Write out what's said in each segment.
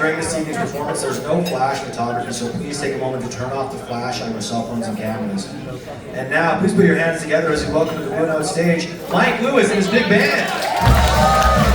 during this evening's performance, there's no flash photography, so please take a moment to turn off the flash on your cell phones and cameras. And now, please put your hands together as we welcome to the Blue Note stage, Mike Lewis and his big band.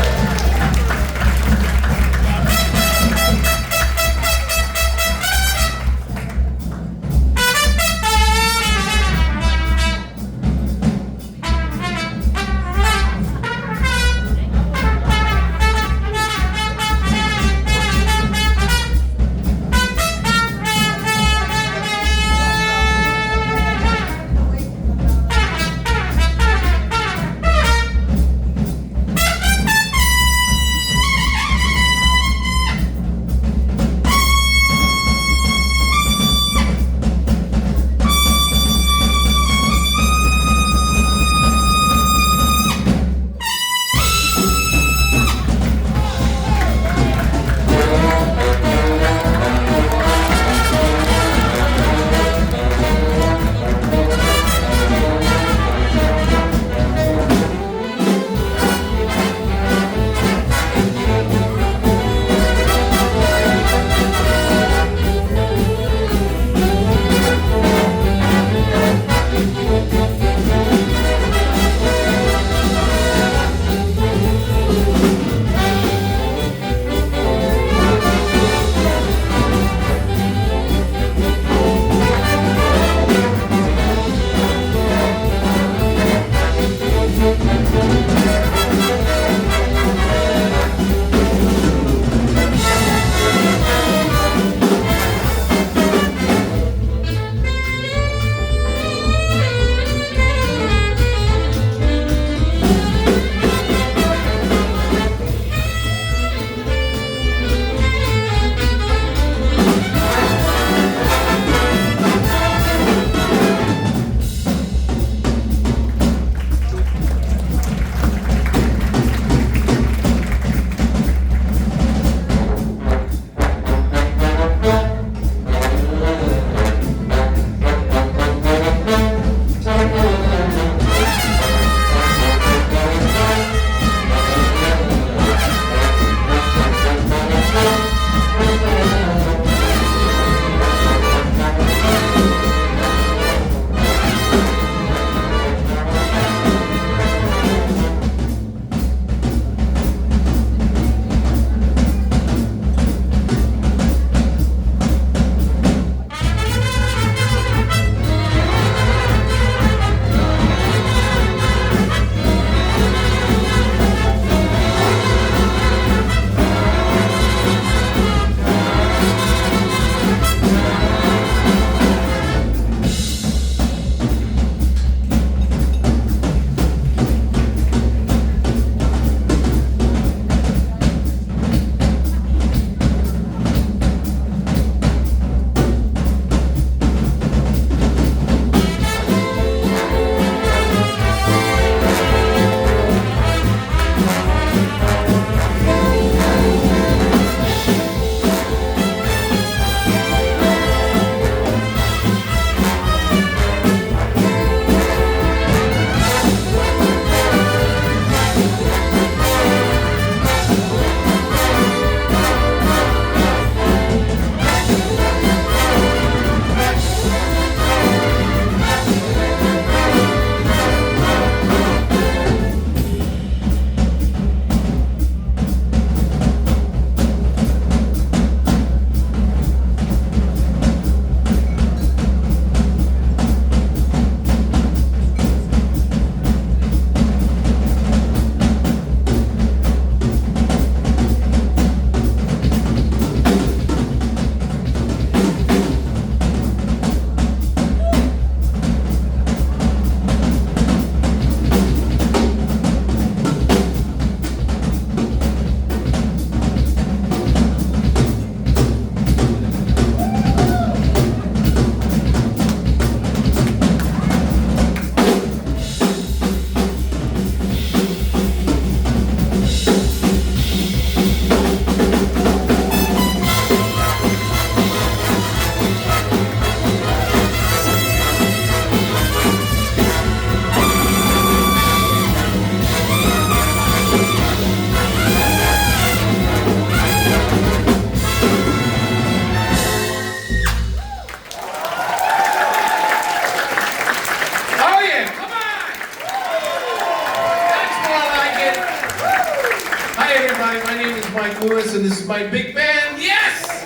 by big band, yes!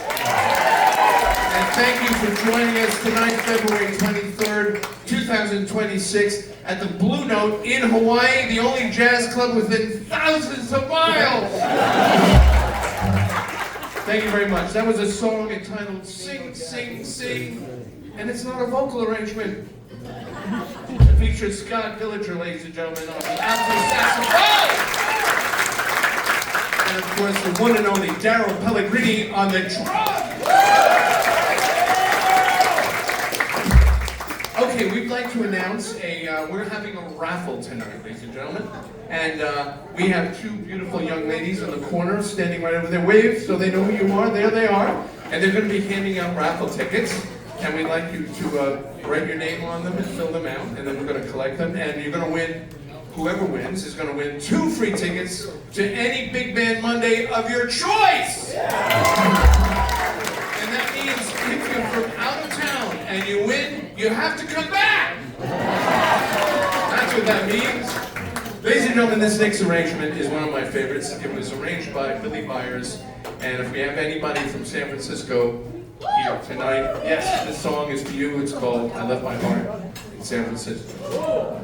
And thank you for joining us tonight, February 23rd, 2026, at the Blue Note in Hawaii, the only jazz club within thousands of miles. Thank you very much. That was a song entitled Sing, Sing, Sing, and it's not a vocal arrangement. It features Scott Villager, ladies and gentlemen, on the alto saxophone. And of course, the one and only Daryl Pellegrini on the drums. Okay, we'd like to announce we're having a raffle tonight, ladies and gentlemen. And we have two beautiful young ladies in the corner standing right over there. Wave so they know who you are. There they are. And they're going to be handing out raffle tickets. And we'd like you to write your name on them and fill them out. And then we're going to collect them. And you're going to win, whoever wins is going to win 2 free tickets to any Big Band Monday of your choice. And that means if you're from out of town and you win, you have to come back. That's what that means. Ladies and gentlemen, this next arrangement is one of my favorites. It was arranged by Billy Byers. And if we have anybody from San Francisco here tonight, yes, this song is for you. It's called I Left My Heart in San Francisco.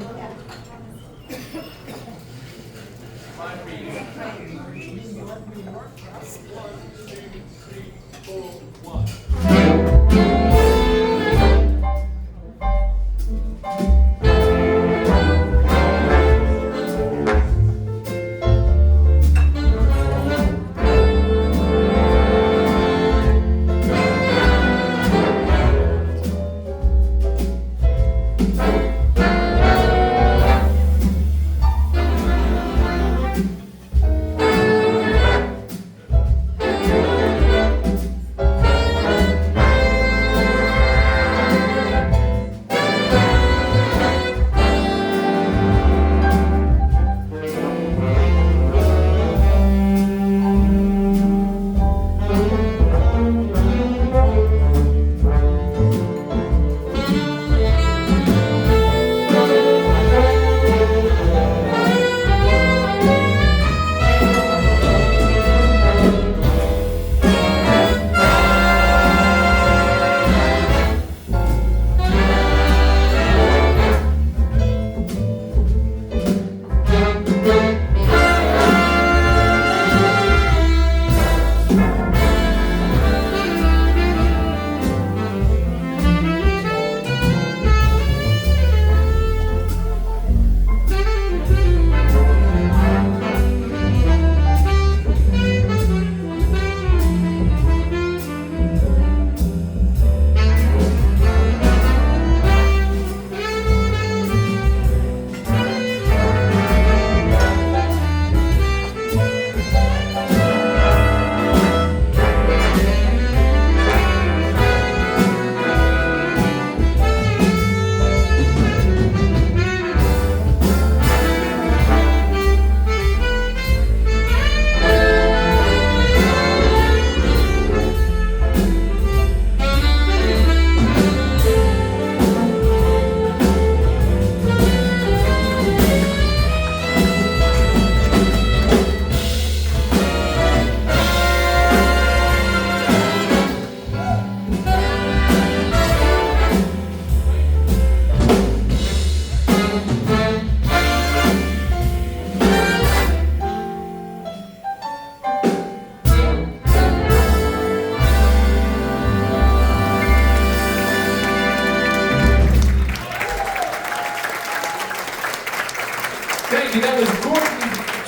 Thank you. That was Gordon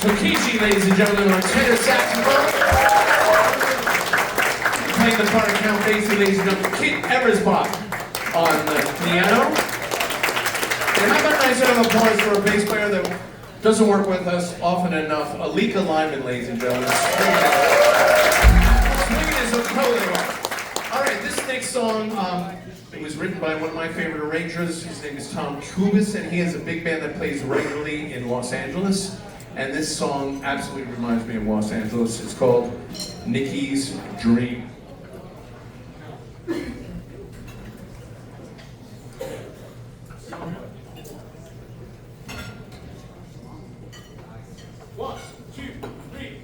Tokichi, ladies and gentlemen, on tenor saxophone. Playing the part of Count Basie, ladies and gentlemen, Kit Ebersbach on the piano. And how about a nice round of applause for a bass player that doesn't work with us often enough, Alika Lyman, ladies and gentlemen. Swinging is a pro they are. All right, this next song, it was written by one of my favorite arrangers. His name is Tom Kubis, and he has a big band that plays regularly in Los Angeles. And this song absolutely reminds me of Los Angeles. It's called Nikki's Dream. One, two, three.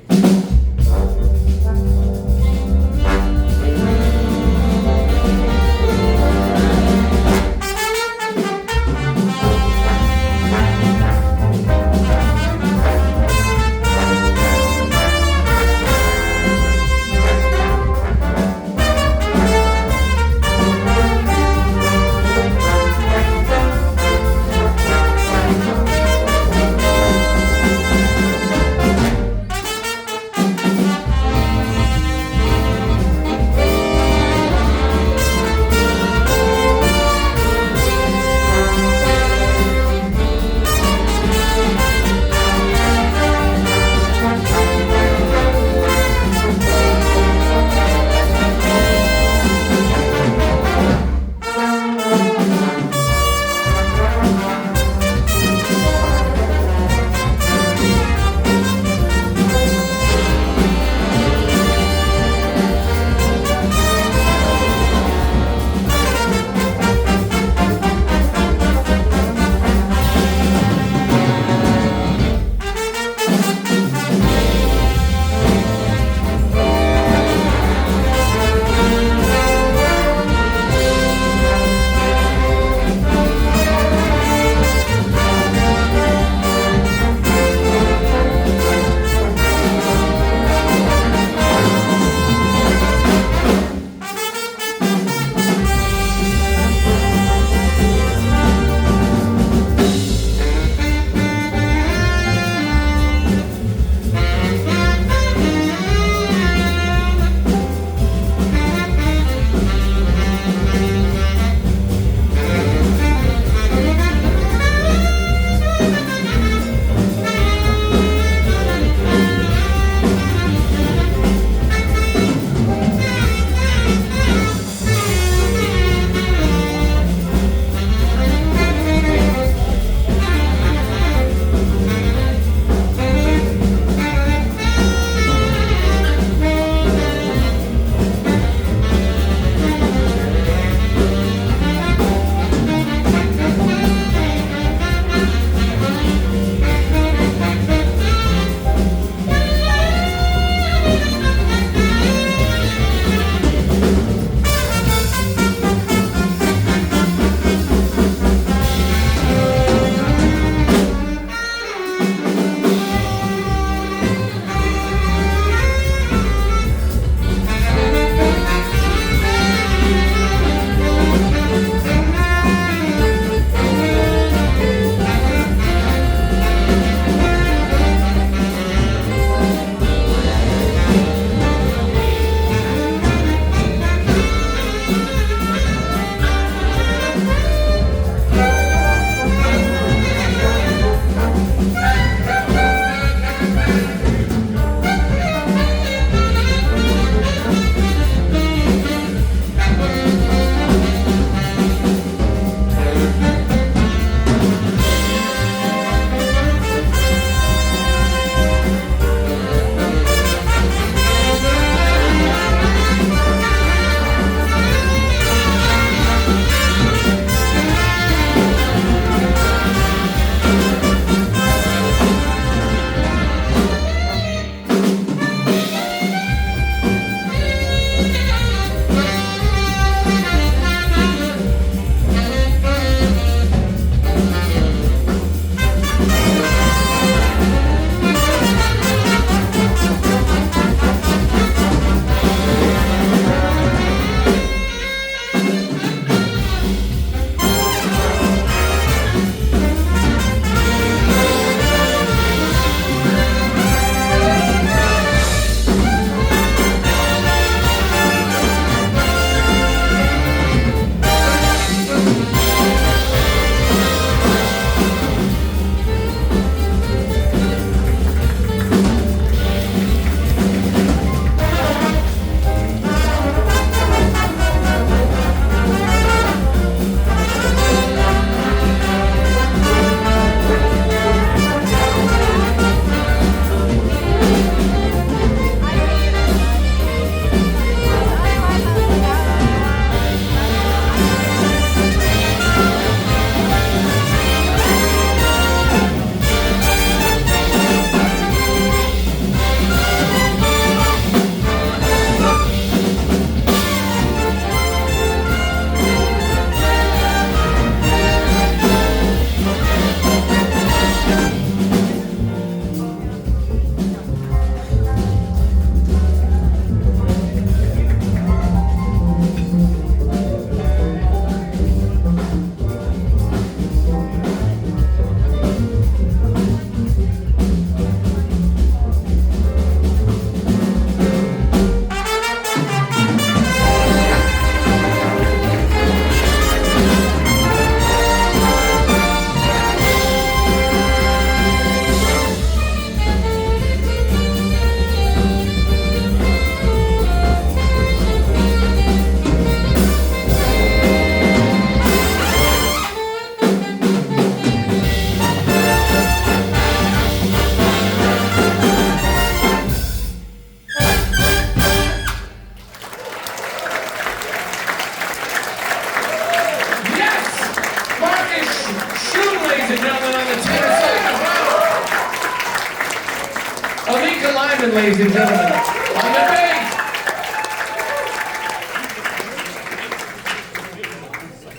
Johnson, ladies and gentlemen, on the bass.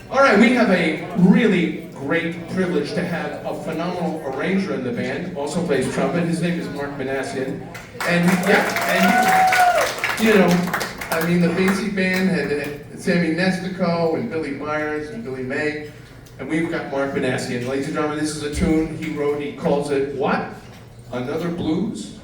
All right, we have a really great privilege to have a phenomenal arranger in the band. Also plays trumpet. His name is Mark Manassian, and you know, I mean, the Basie Band had Sammy Nestico and Billy Myers and Billy May, and we've got Mark Manassian. Ladies and gentlemen, this is a tune he wrote. He calls it what? Another Blues?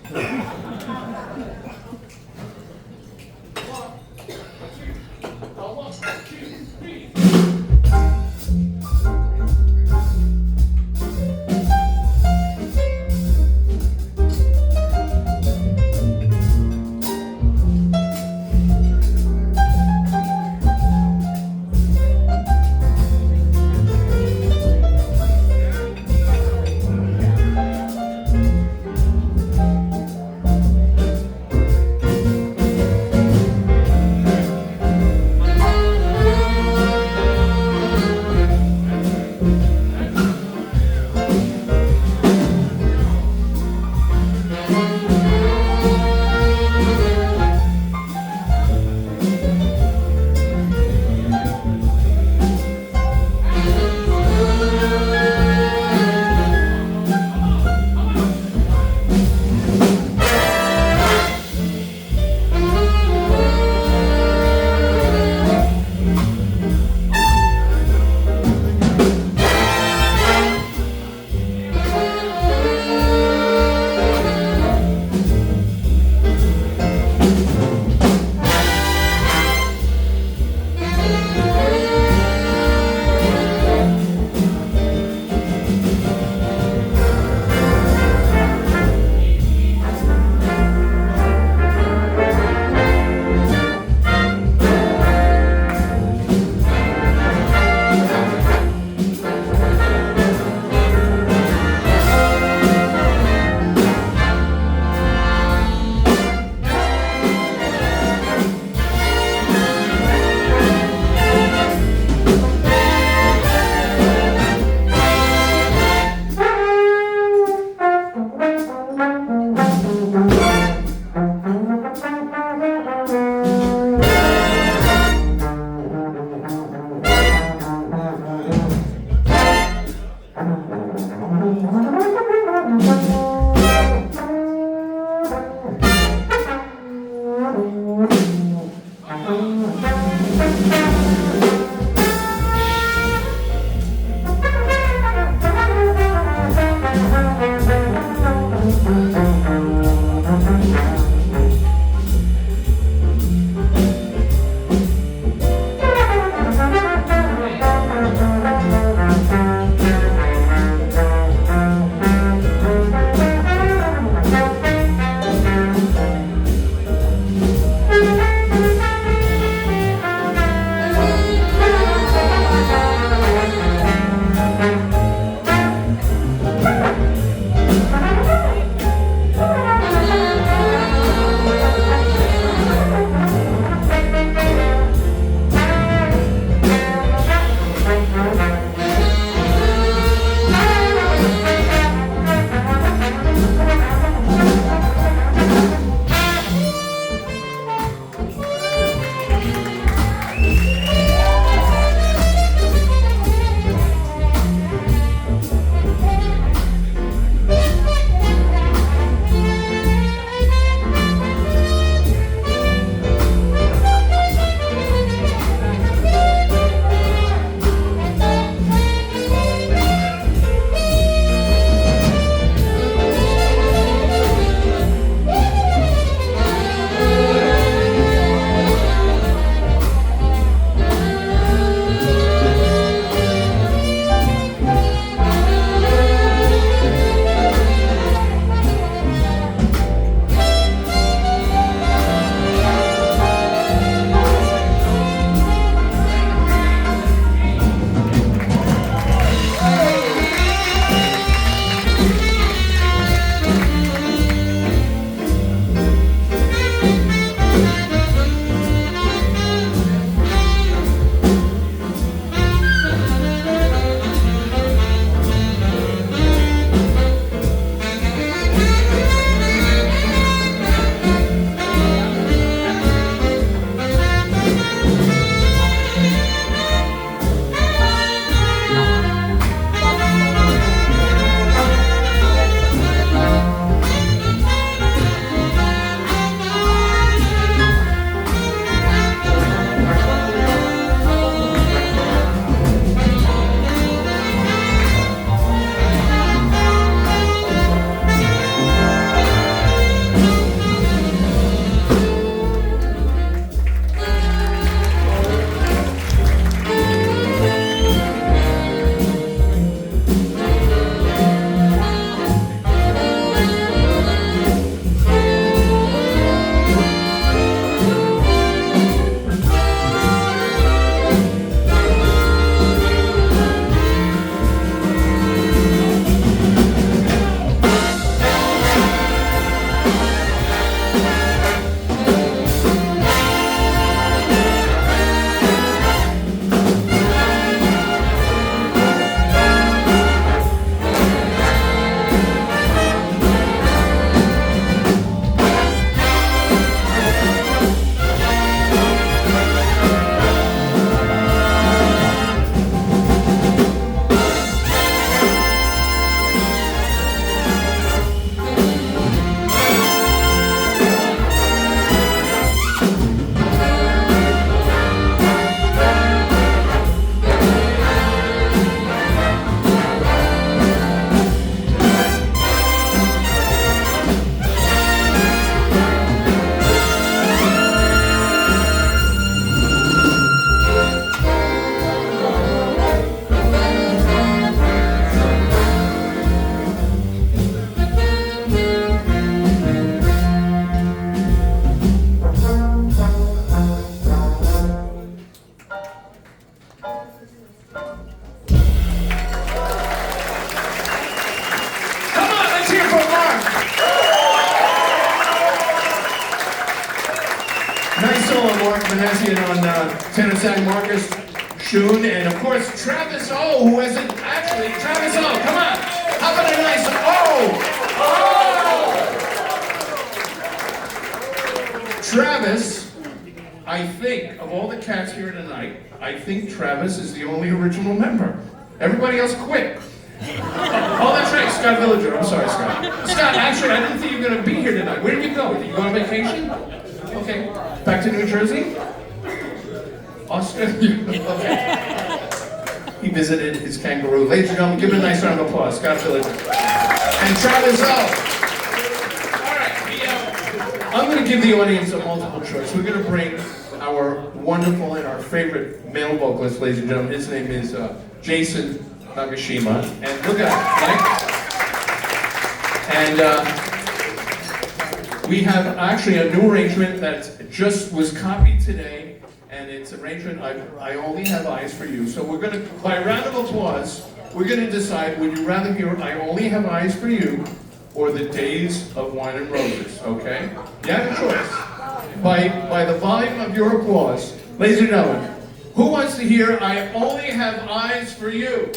Kardashian on tenor sax, Marcus Schoon, and of course Travis O, who isn't actually Travis O. Come on, how about a nice O? Travis, I think of all the cats here tonight, I think Travis is the only original member. Everybody else quit. Oh, that's right, Scott Villager. I'm sorry, Scott. Scott, actually, I didn't think you were going to be here tonight. Where did you go? Did you go on vacation? Okay. Back to New Jersey? Australia? Okay. He visited his kangaroo. Ladies and gentlemen, give him a nice round of applause. Scott Villager. And Travis O. All right, I'm going to give the audience a multiple choice. We're going to bring our wonderful and our favorite male vocalist, ladies and gentlemen. His name is Jason Nagashima, and look at him, right? And we have actually a new arrangement that just was copied today, and it's an arrangement I Only Have Eyes for You. So we're going to, by round of applause, we're going to decide, would you rather hear I Only Have Eyes for You or The Days of Wine and Roses, okay? You have a choice. By the volume of your applause, ladies and gentlemen, who wants to hear I Only Have Eyes for You?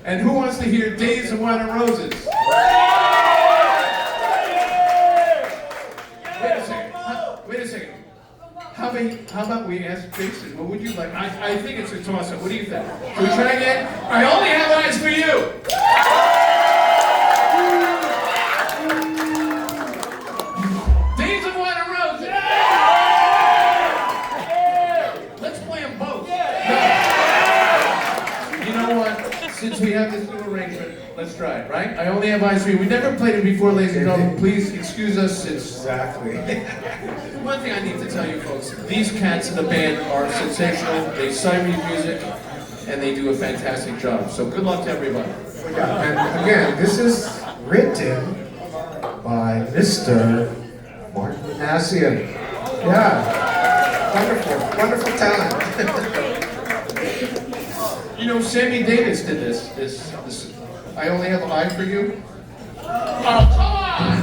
And who wants to hear Days of Wine and Roses? Wait a second. How about we ask Jason, what would you like? I think it's a toss-up. What do you think? Should we try again? I Only Have Eyes for You! Since we have this new arrangement, let's try it, right? I Only Have Eyes for You. We never played it before, ladies and gentlemen. Please excuse us. Exactly. One thing I need to tell you folks, these cats in the band are sensational. They sign me music, and they do a fantastic job. So good luck to everybody. Yeah, and again, this is written by Mr. Mark Manassian. Yeah, wonderful talent. You know, Sammy Davis did this. I Only Have an Eye for You. Oh, come on!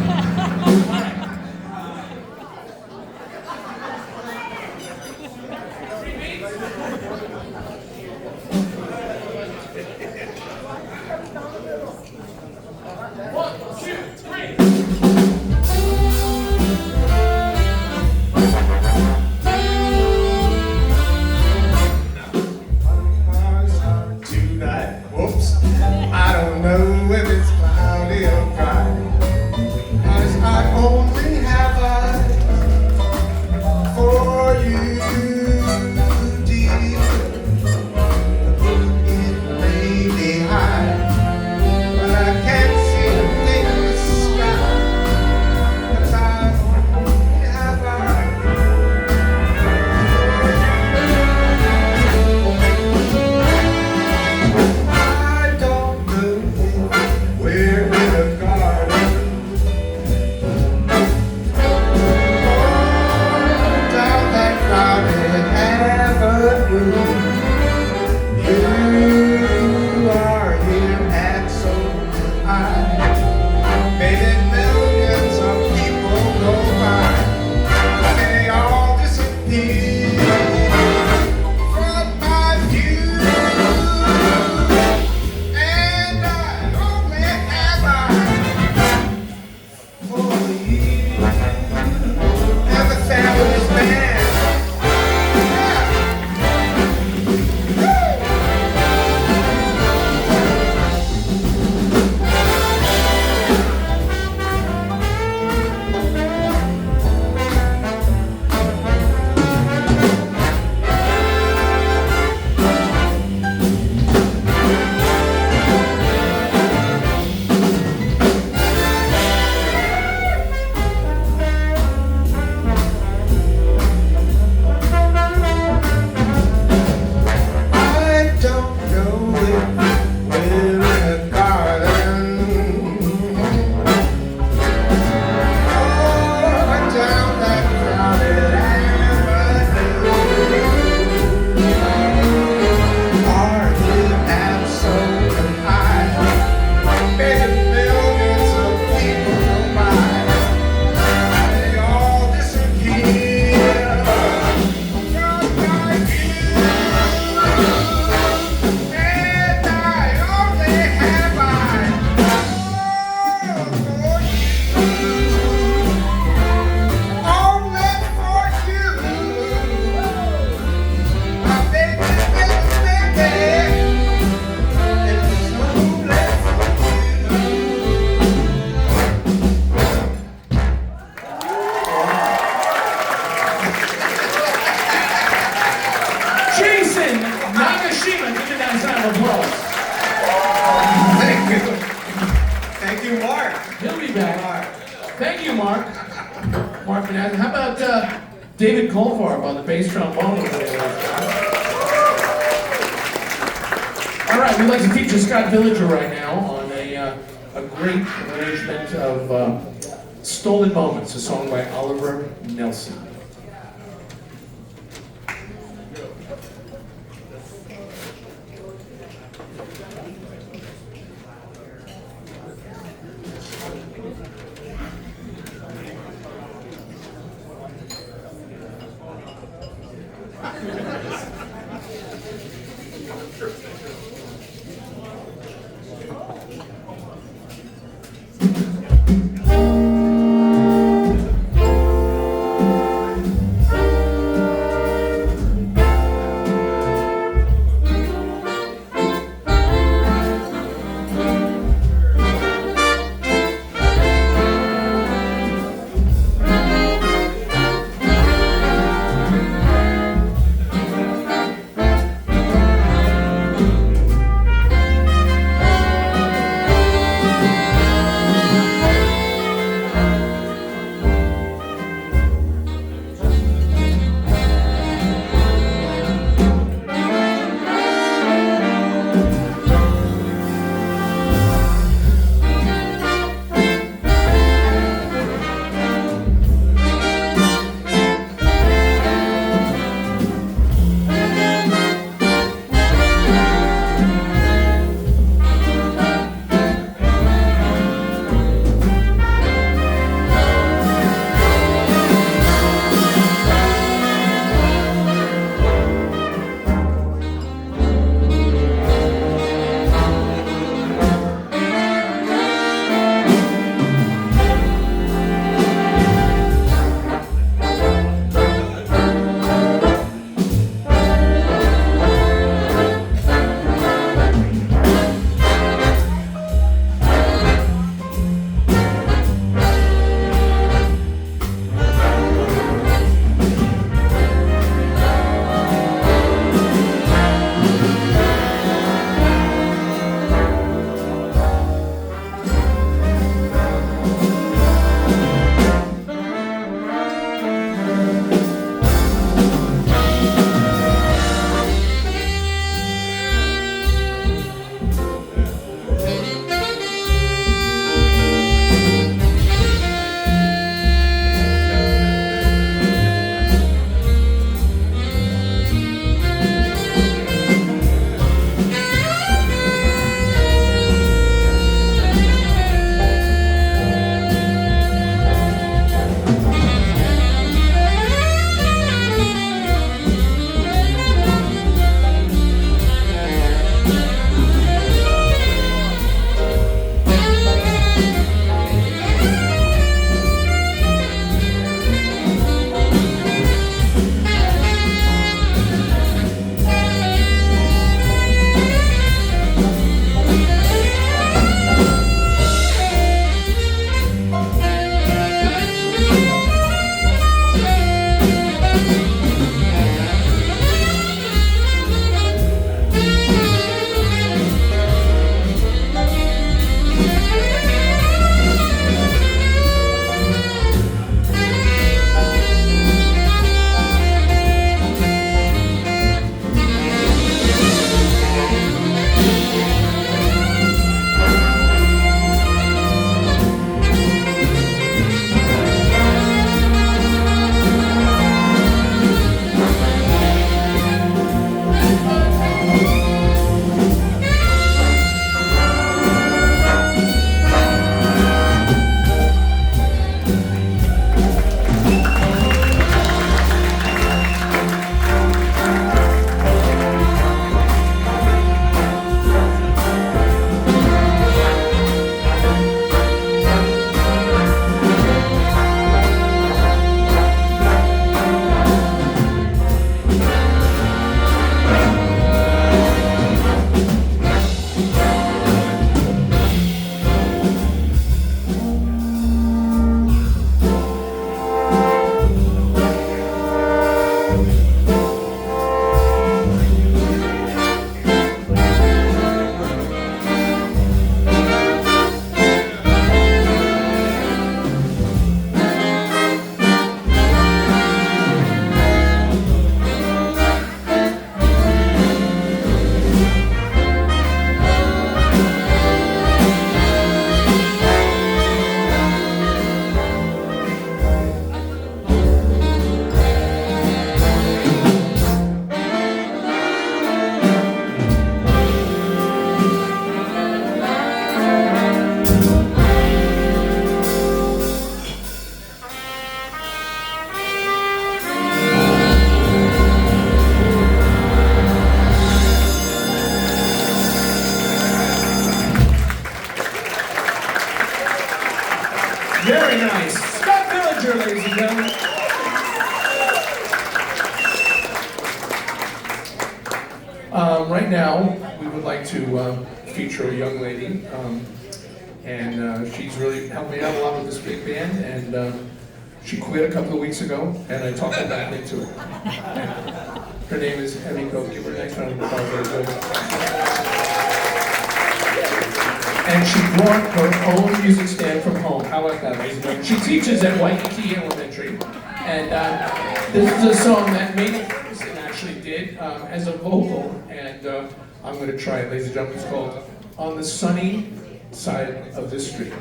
One, two, three. Whoops, I don't know if it's cloudy or dry. Jack. Thank you, Mark. Mark Manhattan. How about David Colfarb on the bass trombone over there? All right, we'd like to feature Scott Villager right now on a great arrangement of Stolen Moments, a song by Oliver Nelson. Very nice. Scott Villager, ladies and gentlemen. Right now, we would like to feature a young lady, and she's really helped me out a lot with this big band, and she quit a couple of weeks ago, and I talked her back into it. And her name is Emiko. Give her a nice round of applause, everybody. And she brought her own music stand from home. How about that, ladies and gentlemen? She teaches at Waikiki Elementary, and this is a song that Mae Ferguson actually did as a vocal, and I'm going to try it, ladies and gentlemen. It's called On the Sunny Side of the Street.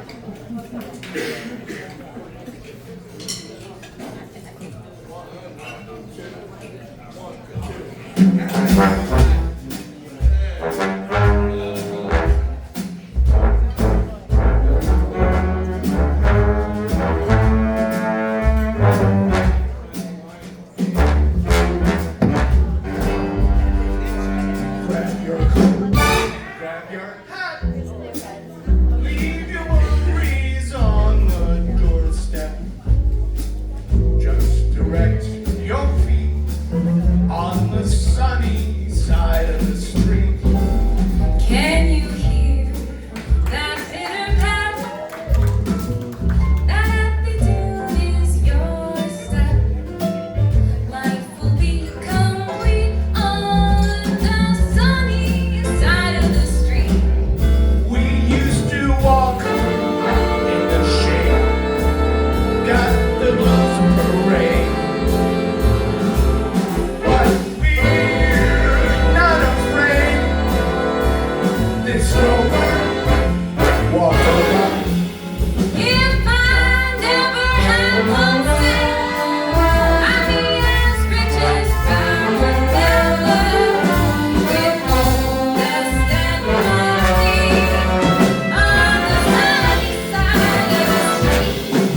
Grab your coat, grab your hat, leave your worries on the doorstep. Just direct your feet on the sunny side of the street. Can you hear that pitter pat? That happy tune is your step. Life will be complete on the sunny side of the street. We used to walk in the shade, got the blues parade. But we're not afraid. This road walk around. If I never had one cent, I'd be as rich as Rockefeller. With gold dust and money on the sunny side of the street. We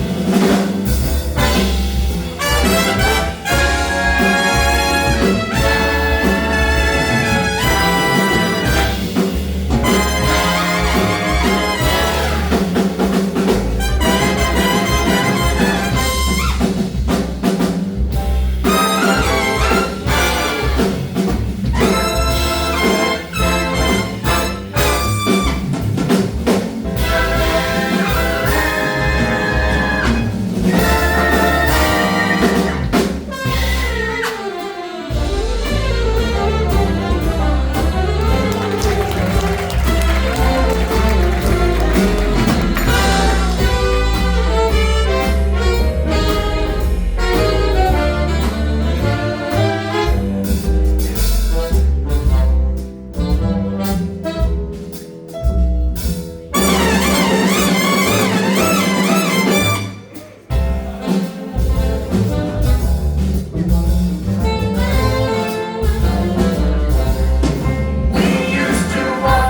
used to walk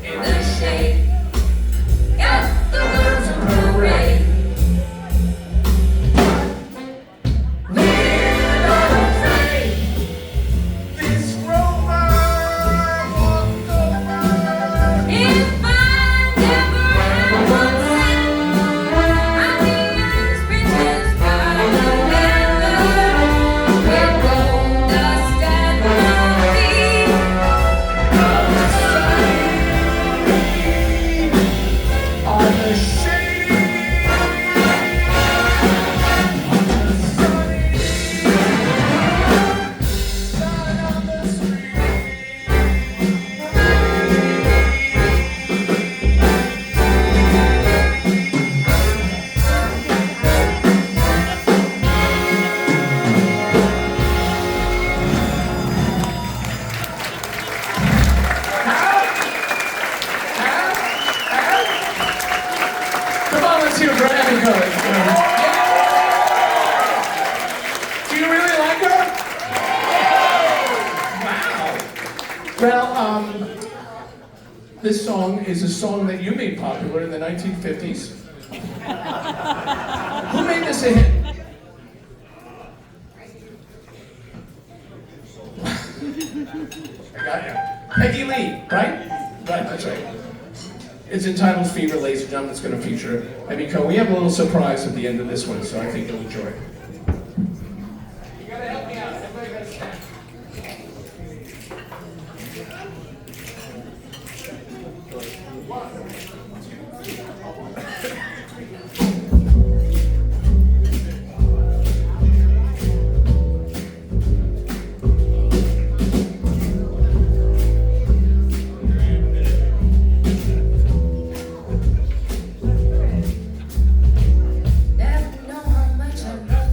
in the shade, got the blues parade. We're not afraid. This rover walk around. If I never had one cent, I'd be as rich as Rockefeller. With gold dust and money On the shady, on the sunny side of the street. Come on, let's hear for Emiko. Do you really like her? Wow. Well, this song is a song that you made popular in the 1950s. Who made this a hit? I got you. Peggy Lee, right? Right, that's right. It's entitled Fever, ladies and gentlemen. It's going to feature Emiko. We have a little surprise at the end of this one, so I think you'll enjoy it. You got to help me out. Everybody got to stand. Never know how much I love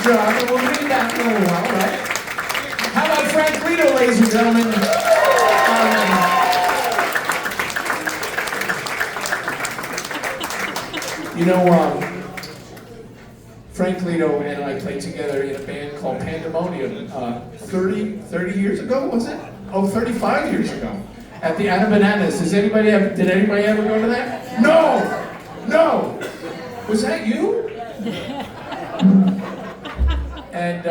job, and we'll be back in a little while, right? How about Frank Lito, ladies and gentlemen? You know, Frank Lito and I played together in a band called Pandemonium 30 years ago, was it? Oh, 35 years ago. At the Anna Bananas. Did anybody ever go to that? No! Was that you? And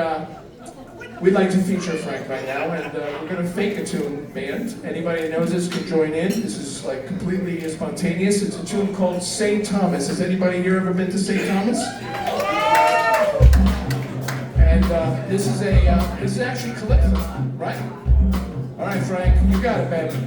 we'd like to feature Frank right now, and we're going to fake a tune band. Anybody that knows this can join in. This is like completely spontaneous. It's a tune called St. Thomas. Has anybody here ever been to St. Thomas? And this is actually Calypso, right? All right, Frank, you got it, baby.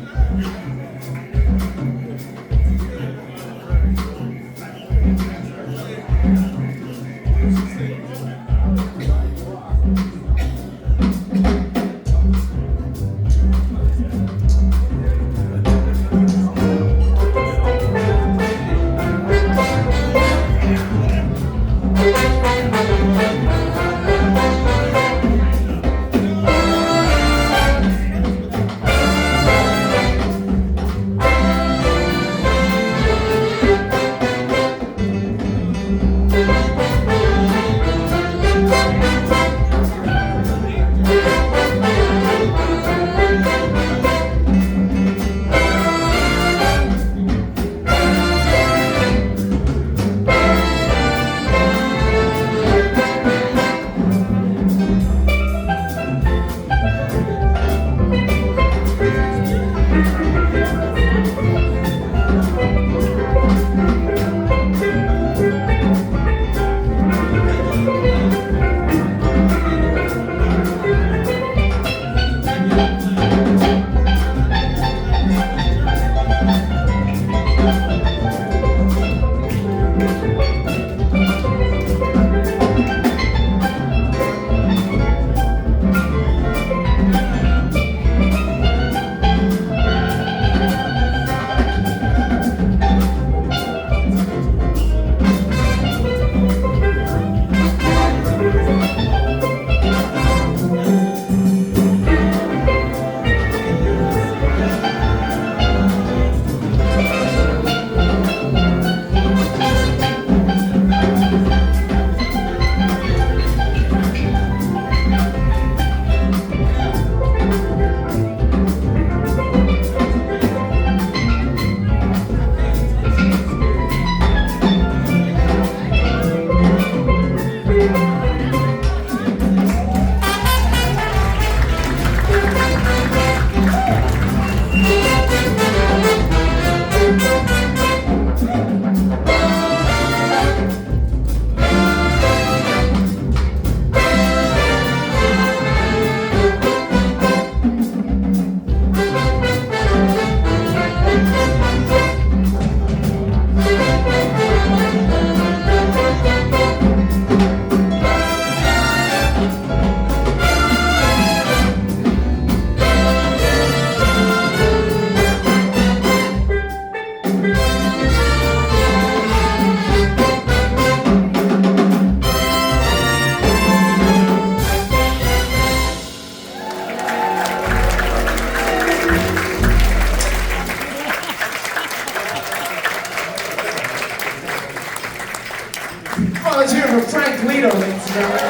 Well, let's hear from Frank Lito, ladies and gentlemen.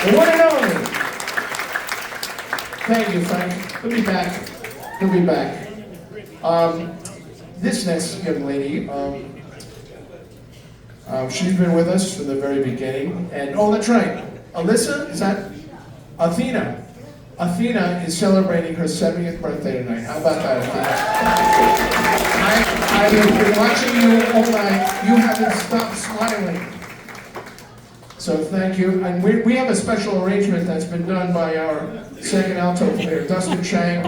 The one and only. Thank you, Frank. He'll be back. He'll be back. This next young lady, she's been with us from the very beginning. And, oh, that's right. Alyssa, is that? Athena. Athena is celebrating her 70th birthday tonight. How about that, Athena? I have been watching you all night. You haven't stopped smiling. So thank you. And we have a special arrangement that's been done by our second alto player, Dustin Chang.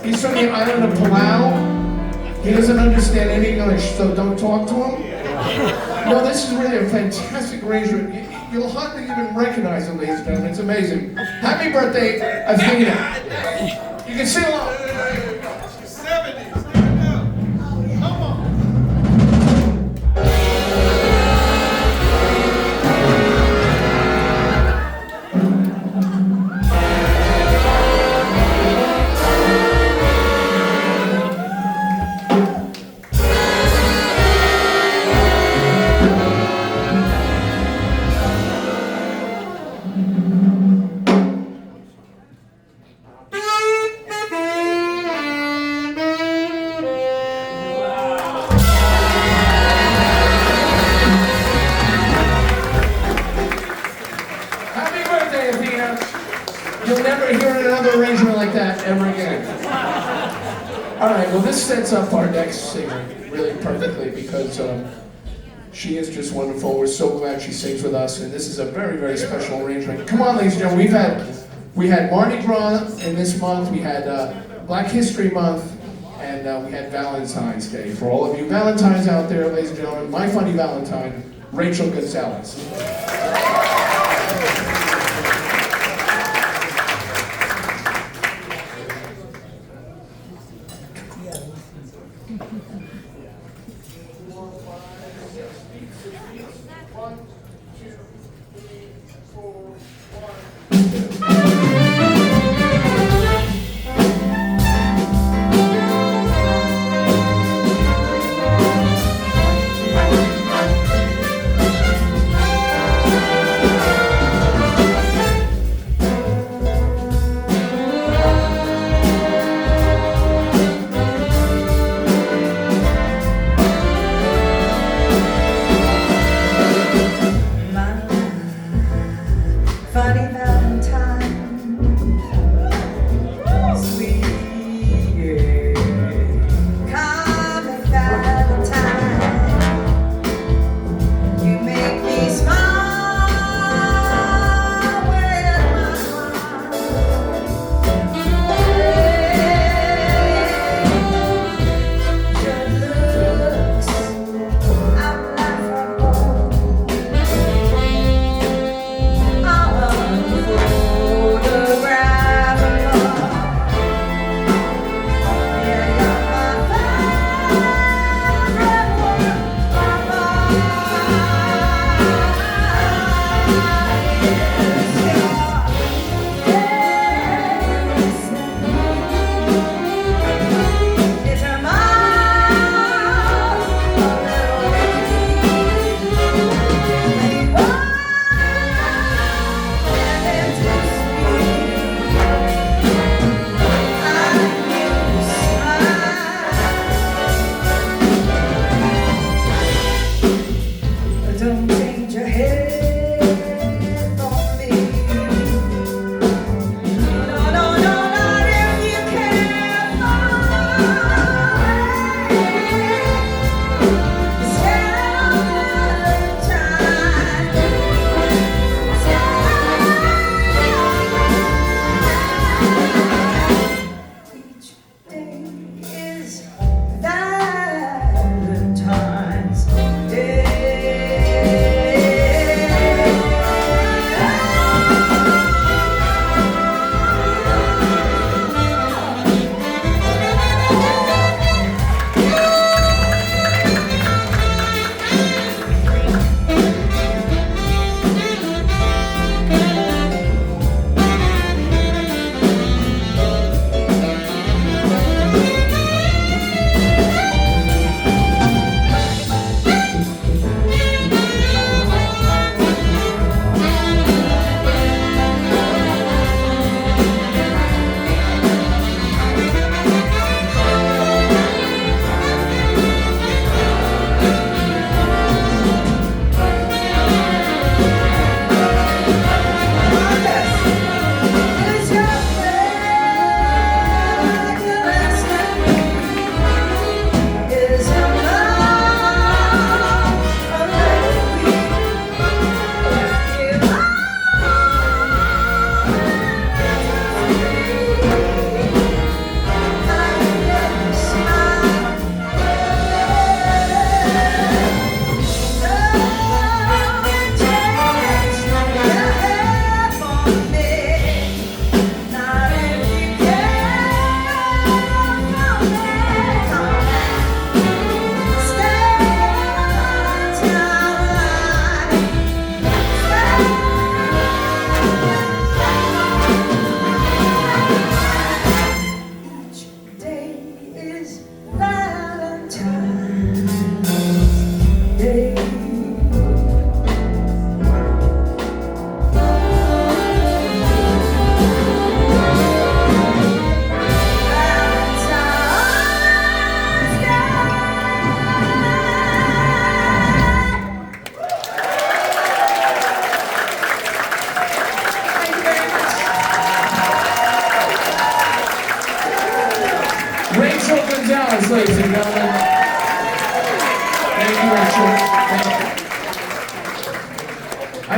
He's from the island of Palau. He doesn't understand any English, so don't talk to him. No, this is really a fantastic arrangement. You'll hardly even recognize it, ladies and gentlemen. It's amazing. Happy birthday, Athena. You can sing along. ever again. All right, well, this sets up our next singer really perfectly because she is just wonderful. We're so glad she sings with us, and this is a very, very special arrangement. Come on, ladies and gentlemen, we had Mardi Gras in this month, we had Black History Month, and we had Valentine's Day. For all of you Valentines out there, ladies and gentlemen, my funny Valentine, Rachel Gonzalez.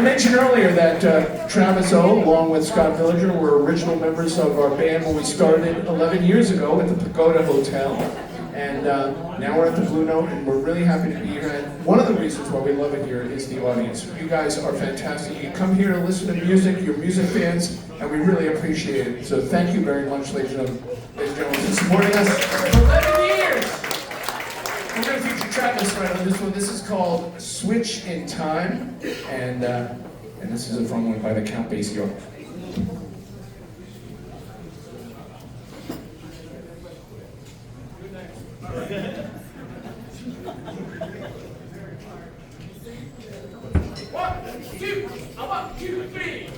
mentioned earlier that Travis O, along with Scott Villager, were original members of our band when we started 11 years ago at the Pagoda Hotel. And now we're at the Blue Note, and we're really happy to be here. And one of the reasons why we love it here is the audience. You guys are fantastic. You come here to listen to music, you're music fans, and we really appreciate it. So thank you very much, ladies and gentlemen, for supporting us for 11 years. We're going to feature Travis right on this one. This is called Switch in Time, and this is a fun one by the Count Basie. One, two, three.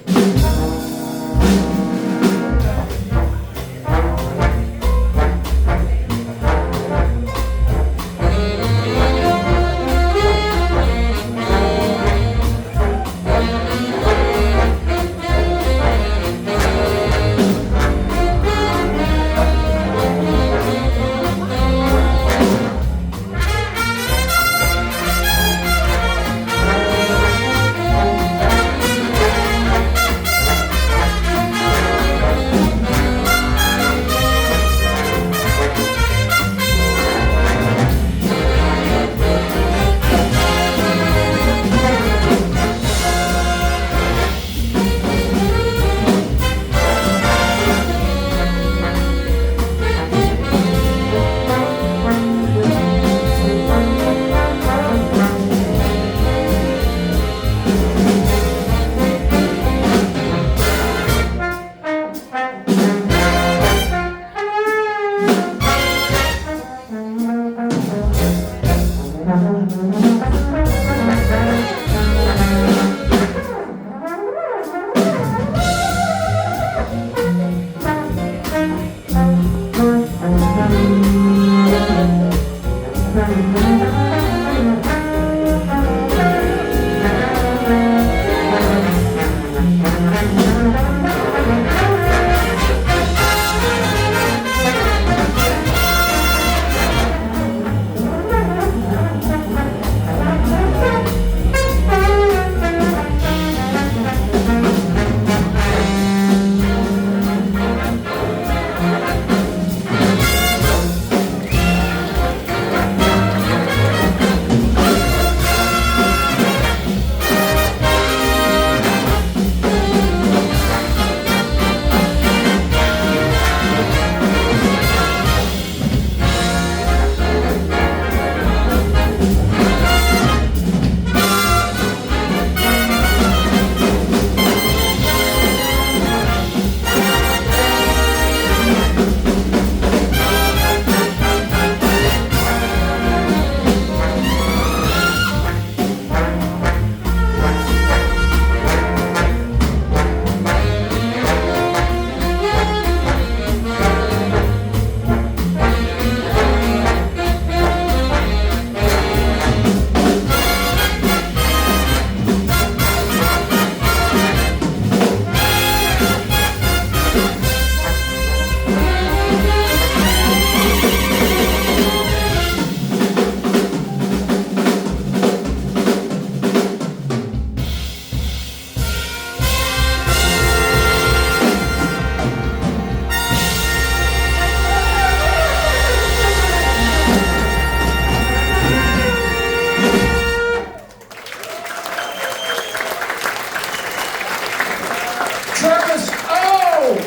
Travis O!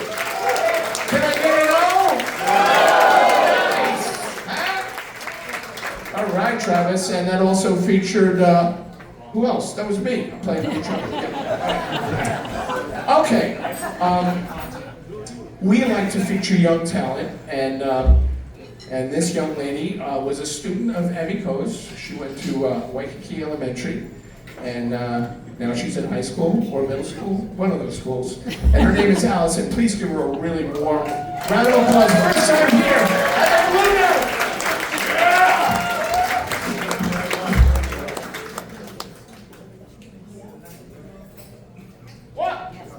Can I get an O? Nice. All right, Travis, and that also featured, who else? That was me playing the trumpet. Yeah. Okay, we like to feature young talent, and this young lady was a student of Emmy Coe's. She went to Waikiki Elementary, and now she's in high school or middle school, one of those schools. And her name is Allison. Please give her a really warm round of applause. First time here at the Blue Note. One,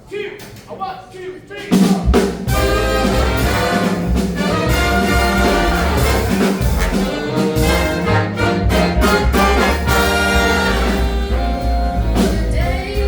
two, three, four. The day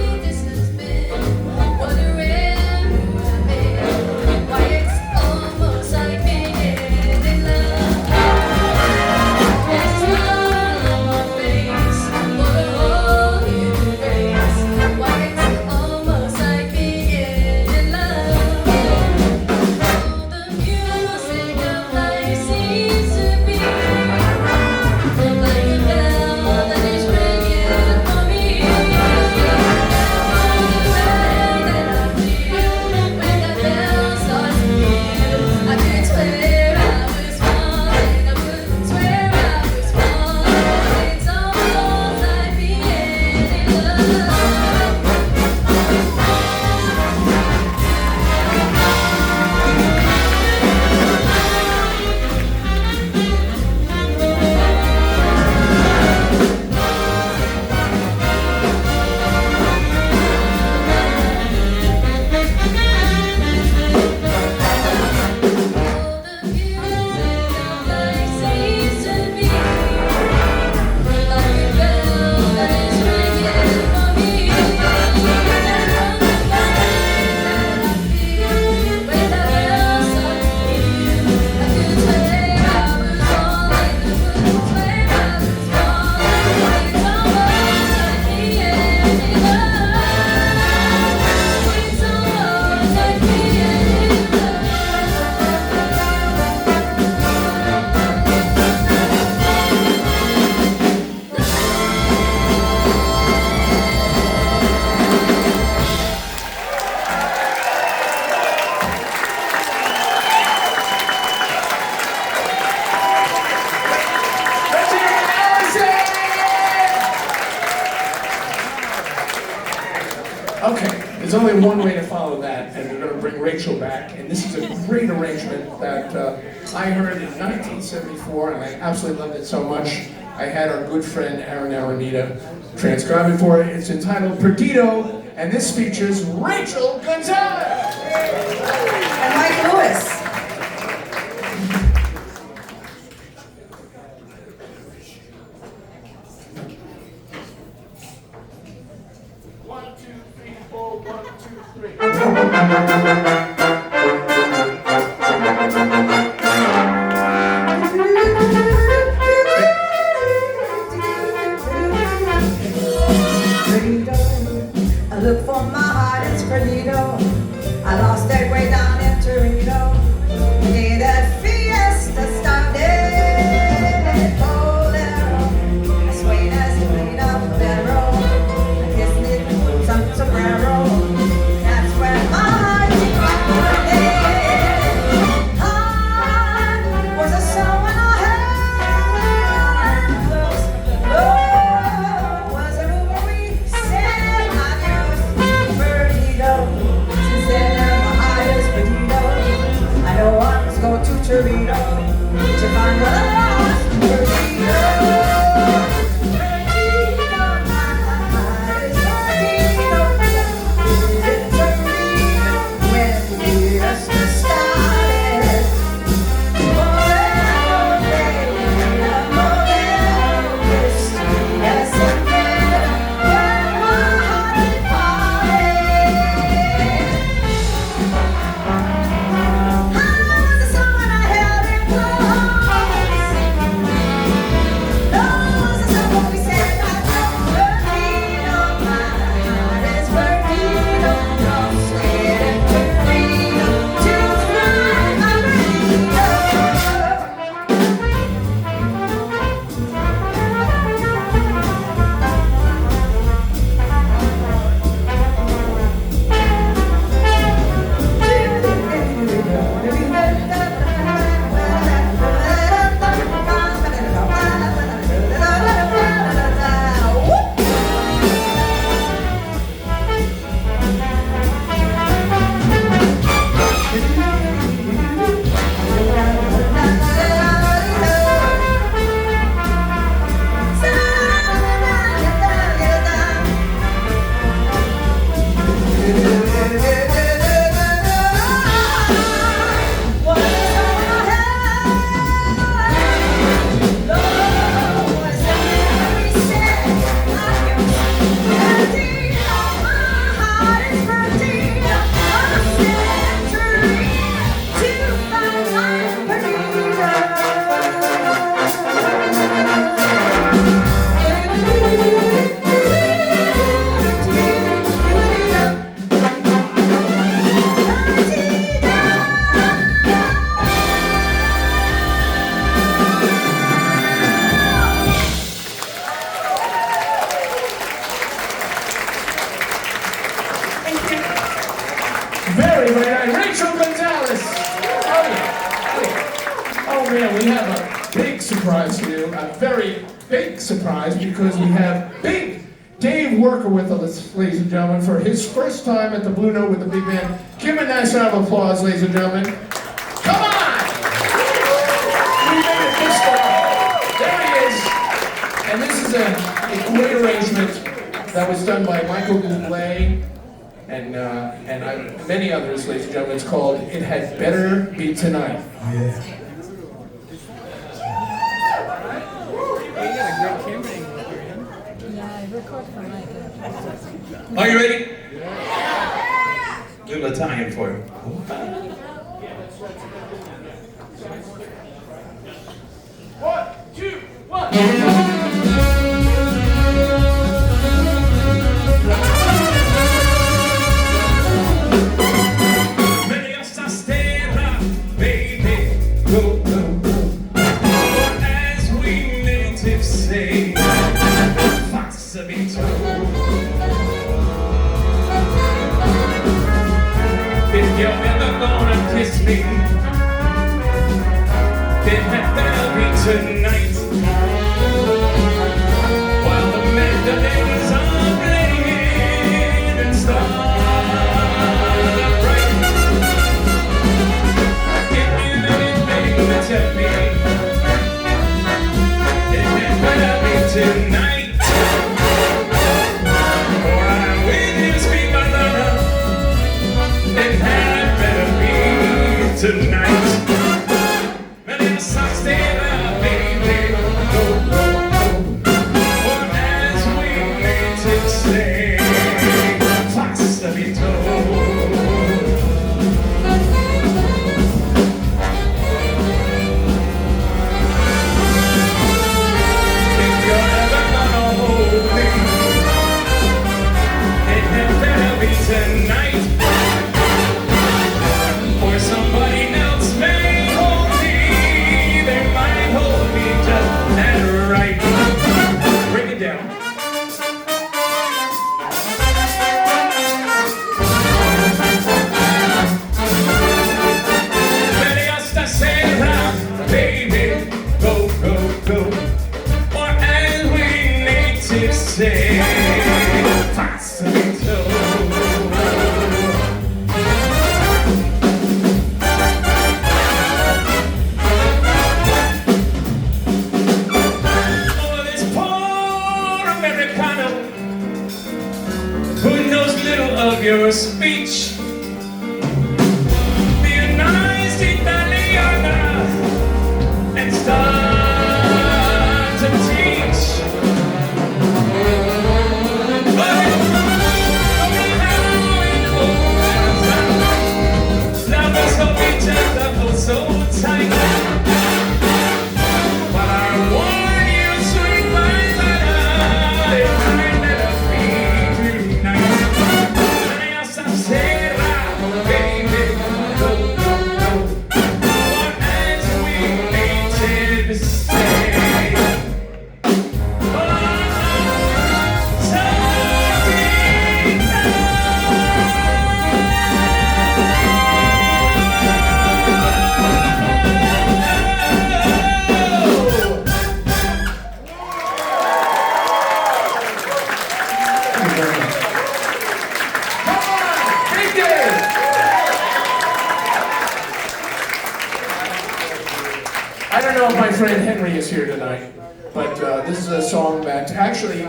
Okay, there's only one way to follow that, and we're going to bring Rachel back. And this is a great arrangement that I heard in 1974, and I absolutely loved it so much. I had our good friend Aaron Aranita transcribe it for it. It's entitled Perdido, and this features Rachel Gonzalez. And Mike Lewis. 1, 2, 3, 4, 1, 2, 3. I look for my heart, it's Perdido. I lost that way down in Torino. The day that fiesta started. Bolero, I swayed as the queen of Bolero. I kissed it, some sombrero. That's where my heart departed. Heart was a song I heard. Love was a river we said adios. Perdido, since then my heart is Perdido. I know I must go to Torino to find what I lost. Perdido, Perdido, my heart is Perdido. It's Torino when fiesta started. Bolero, baby, bolero, kissed yes again when my heart departed. How was the song when I held it close? Was the song when we said Perdido, my heart is Perdido. No sweet and Perdido to find my Perdido. Very, very nice. Rachel Gonzalez. Oh, yeah. Oh, man, we have a big surprise for you. A very big surprise because we have big Dave Worker with us, ladies and gentlemen, for his first time at the Blue Note with the big band. Give him a nice round of applause, ladies and gentlemen. Come on! We made it this far. There he is. And this is a great arrangement that was done by Michael Bublé and many others, ladies and gentlemen. It's called It Had Better Be Tonight. Are you ready? Yeah! Little Italian for you. One, two, one. Meglio sta stella, baby, go, go, go. Or as we natives say, passa vinto. If you're ever gonna kiss me, it had better be tonight. While the mandolins are playing and stars tipsy, facilito. Oh, this poor Americano who knows little of your speech. Be a nice Italiana and start to teach. But lovers hold each other oh so tight. But I warn you, sweet Maizana, it might never be tonight. Essa será, baby, go, go, go. Or as we painted to say, oh, Big Dave! I don't know if my friend Henry is here tonight, but this is a song that actually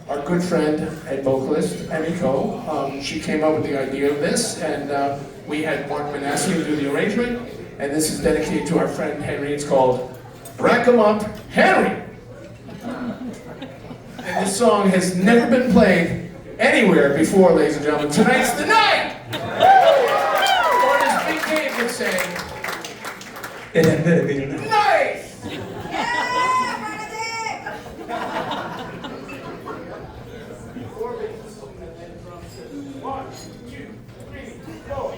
our good friend and vocalist, Emmy Coe, she came up with the idea of this, and we had Mark Manassian do the arrangement, and this is dedicated to our friend Henry. It's called Rack 'em Up, Henry! And this song has never been played anywhere before, ladies and gentlemen. Tonight's the night! Or as Big Dave would say, it had better be tonight. nice! One, two, three, go!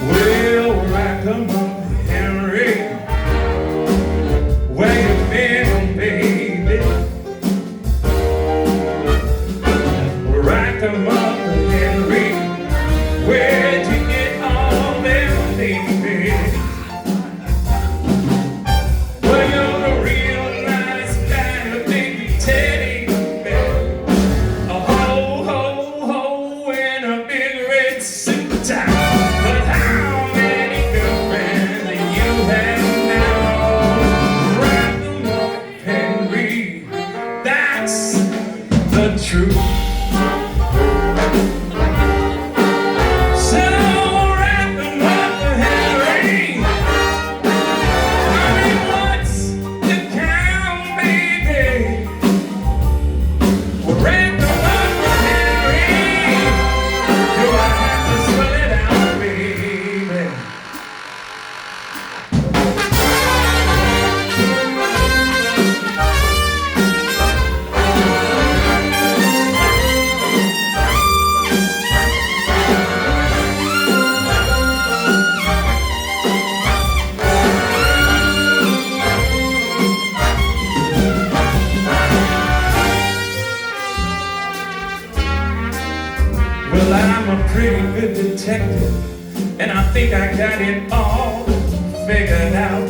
Well, rack 'em up, Henry. Where you been, baby? Rack 'em up, Henry. Where'd you get all them things? Well, you're a real nice guy, a big teddy bear. A ho, ho, ho, and a big red suit tie. But how many girlfriends do you have now? Rack 'em up, Henry. That's the truth. So rack 'em up, Henry. I mean, what's the count, baby? Rack 'em up, Henry. Do I have to spell it out, baby? Well, I'm a pretty good detective, and I think I got it all figured out.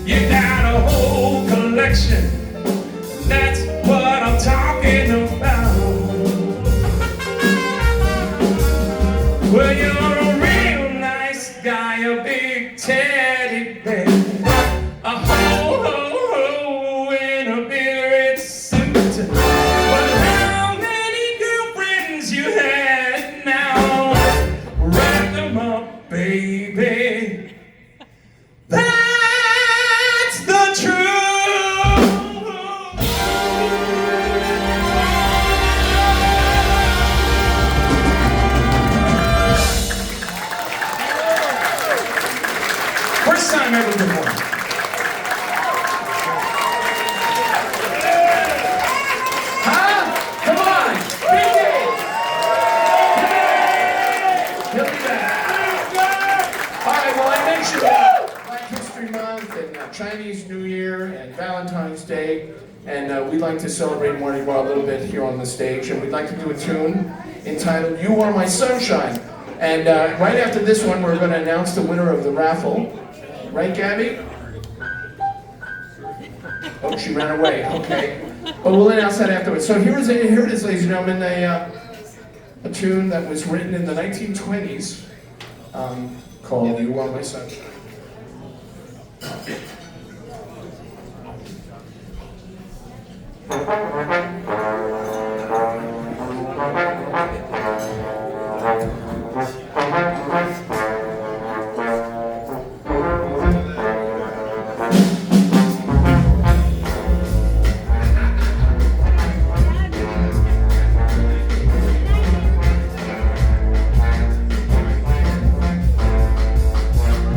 You got a whole collection, that's what I'm talking about. Well, you're a real nice guy, a big teddy bear. A ho, ho, ho, and a big red suit. But how many girlfriends you had now? Rack 'em up, baby. Valentine's Day, and we'd like to celebrate Mardi Gras a little bit here on the stage, and we'd like to do a tune entitled "You Are My Sunshine." And right after this one, we're going to announce the winner of the raffle. Right, Gabby? Oh, she ran away. Okay. But we'll announce that afterwards. So here it is, ladies and gentlemen, a tune that was written in the 1920s called "You Are My Sunshine."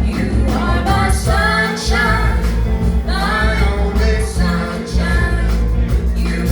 You are my sunshine, my only sunshine. You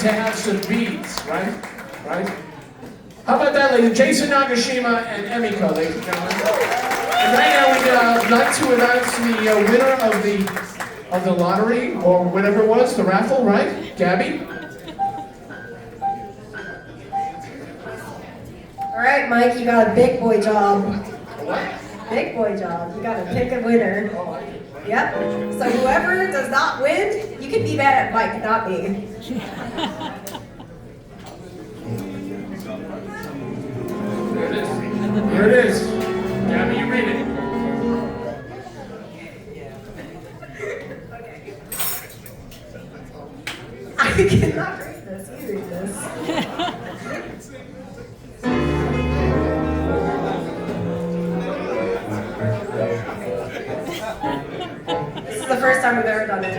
to have some beads, right? Right? How about that, ladies? Jason Nagashima and Emiko, ladies and gentlemen. And right now we'd like to announce the winner of the lottery, or whatever it was, the raffle, right? Gabby? All right, Mike, you got a big boy job. What? Big boy job. You gotta pick a winner. Yep. So whoever does not win, you can be mad at Mike, not me. Here it is. Here it is. Gabby, you read it. I cannot read this. You read this. This is the first time we've ever done it.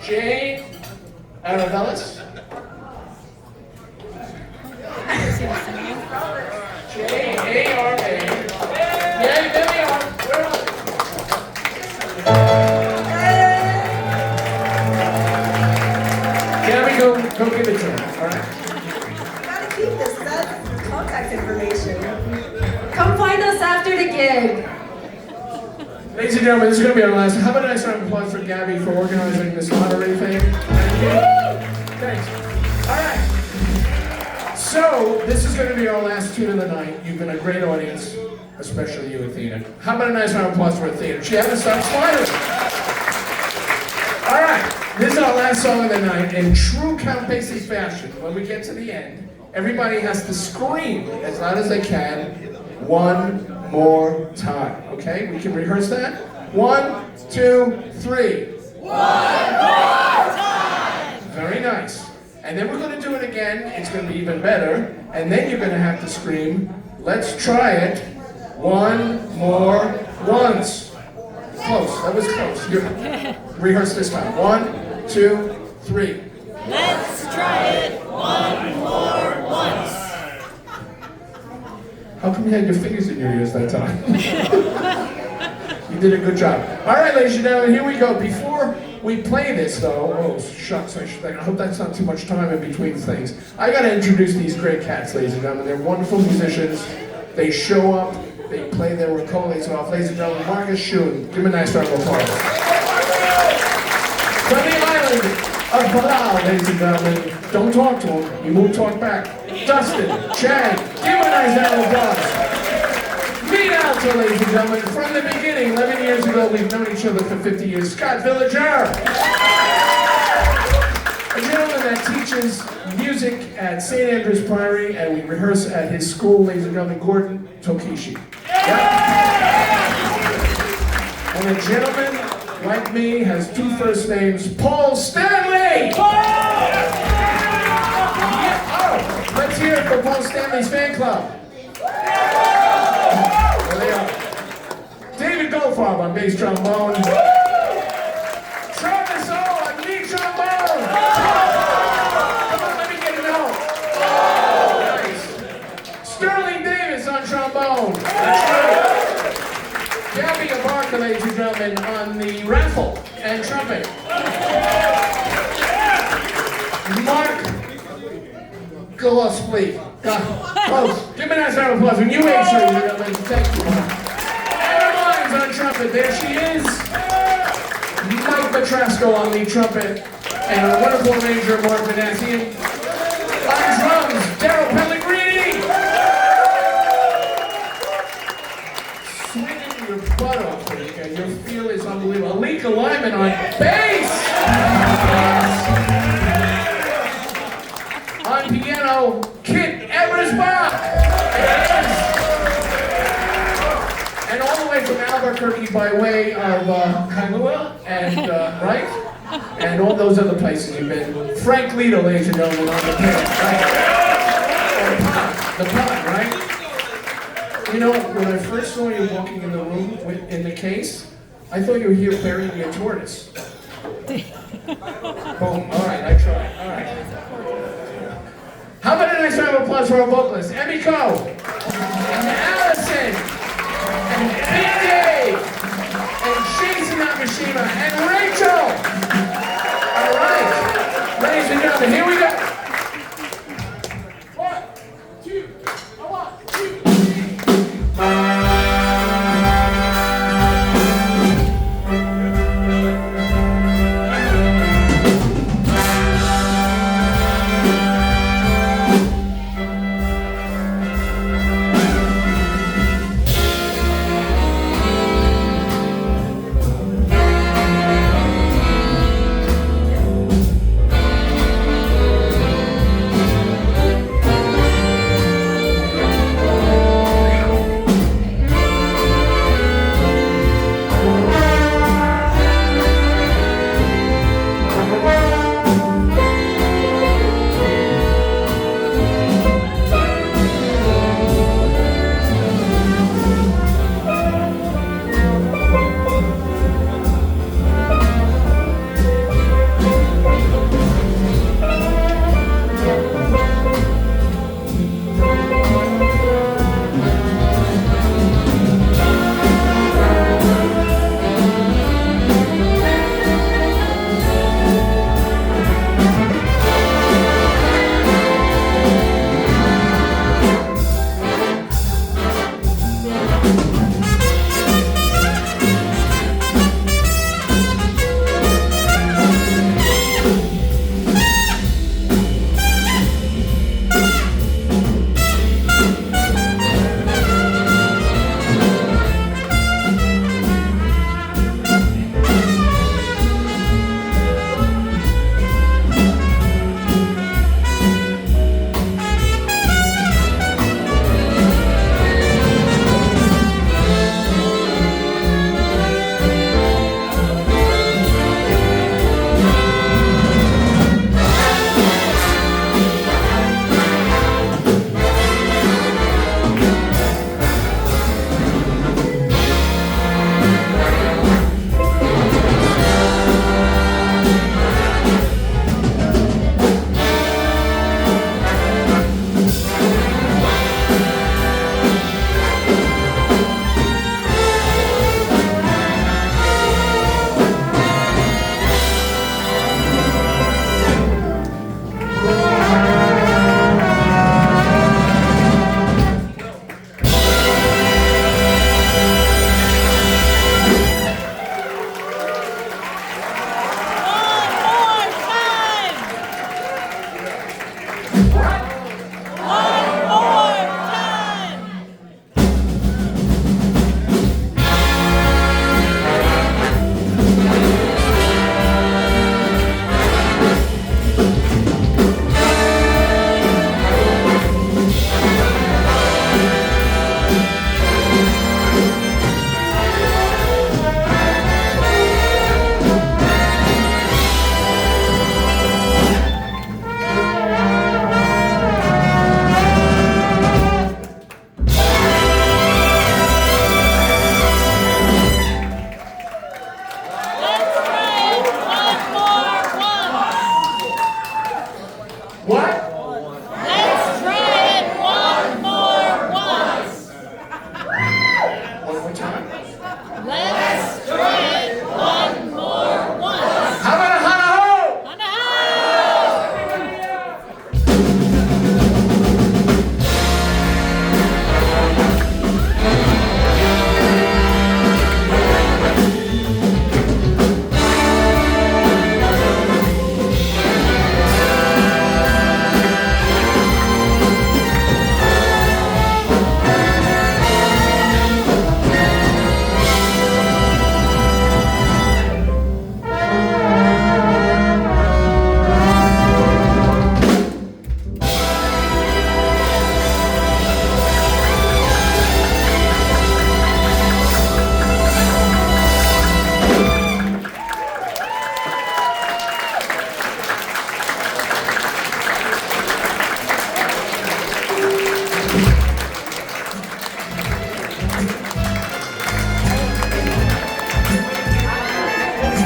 Jay Aravelis. J-A-R-A. Yeah, there they are. Where are they? Gabby, go give it to him. All right. You gotta keep this. That's contact information. Come find us after the gig. Ladies and gentlemen, this is going to be our last. How about a nice round of applause for Gabby for organizing this lottery thing? Thank you. Thanks. All right. So, this is going to be our last tune of the night. You've been a great audience, especially you, Athena. How about a nice round of applause for Athena? She hasn't stopped smiling. All right. This is our last song of the night. In true Count Basie fashion, when we get to the end, everybody has to scream as loud as they can one more time. Okay? We can rehearse that? 1, 2, 3. One more time! Very nice. And then we're going to do it again. It's going to be even better. And then you're going to have to scream, let's try it one more once. Close. That was close. Rehearse this time. 1, 2, 3. Let's try it one more once. How come you had your fingers in your ears that time? You did a good job. All right, ladies and gentlemen, here we go. Before we play this, though, oh, shucks, I hope that's not too much time in between things. I got to introduce these great cats, ladies and gentlemen. They're wonderful musicians. They show up. They play their recordings off. Ladies and gentlemen, Marcus Schoen. Give him a nice round of applause. From the island of Palau, ladies and gentlemen. Don't talk to him. You won't talk back. Dustin, Chad, give him a nice round of applause. Meet Alto, ladies and gentlemen. From the beginning, 11 years ago, we've known each other for 50 years. Scott Villager. A gentleman that teaches music at St. Andrew's Priory, and we rehearse at his school, ladies and gentlemen, Gordon Tokishi. Yep. And a gentleman like me has 2 first names, Paul Stanley! Let's hear it for Paul Stanley's fan club. There they are. David Goldfarb on bass trombone. Travis O on lead trombone. Come on, let me get it out. Nice. Sterling Davis on trombone. That's right. Gabby Abarca, ladies and gentlemen, on the raffle and trumpet. Mark Gillespie. Close. Give me a nice round of applause. And you make sure you're going to thank you. Anna Mines on trumpet. There she is. Mike Petrasco on lead trumpet. And a wonderful arranger, Mark Manassian. On drums, Daryl Pellegrini. Swinging your butt off, and your feel is unbelievable. Alika Lyman on bass. On piano, Kit Eversbach. And all the way from Albuquerque by way of Kailua and right? And all those other places you've been. Frank Lito, ladies and gentlemen, on the piano, right? The pot, right? You know, when I first saw you walking in the room in the case, I thought you were here burying your tortoise. Boom. All right, I tried. All right. How about a nice round of applause for our vocalist, Emiko and Alex?